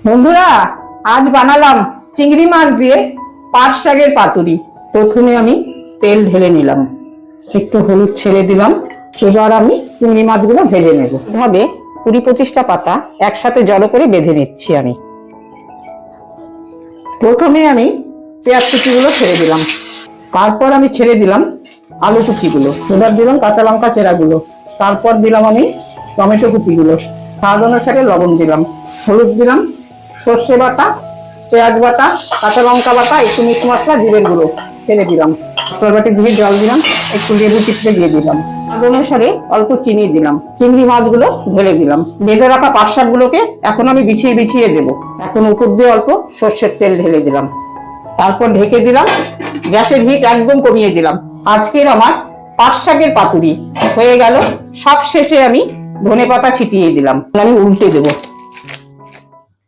বন্ধুরা, আজ বানালাম চিংড়ি মাছ দিয়ে পাট শাকের পাতুরি। প্রথমে আমি তেল ঢেলে নিলাম, একটু হলুদ ছেড়ে দিলাম। এবার আমি চিংড়ি মাছগুলো ভেজে নেব। এভাবে 20-25টা পাতা একসাথে জড়ো করে বেঁধে নিচ্ছি আমি। প্রথমে আমি পেঁয়াজ কুচিগুলো ছেড়ে দিলাম, তারপর আমি ছেড়ে দিলাম আলু কুচিগুলো, এবার দিলাম কাঁচা লঙ্কা চেরাগুলো, তারপর দিলাম আমি টমেটো কুচিগুলো, স্বাদ অনুসারে লবণ দিলাম, হলুদ দিলাম, সর্ষে বাটা, পেঁয়াজ বাটা, কাঁচা লঙ্কা বাটা, একটু মিট মশলা, জিরের গুঁড়ো ছেড়ে দিলাম। মশলার বাটি ধুয়ে জল দিলাম, একটু লেবু চিপড়ে দিয়ে দিলাম, স্বাদ অনুসারে অল্প চিনি দিলাম। চিংড়ি মাছগুলো ঢেলে দিলাম। বেঁধে রাখা পাট শাকগুলোকে এখন আমি বিছিয়ে বিছিয়ে দেবো। এখন উপর দিয়ে অল্প সর্ষের তেল ঢেলে দিলাম, তারপর ঢেকে দিলাম। গ্যাসের হিট একদম কমিয়ে দিলাম। আজকের আমার পাট শাকের পাতুরি হয়ে গেল। সব শেষে আমি ধনেপাতা ছিটিয়ে দিলাম। আমি উল্টে দেবো।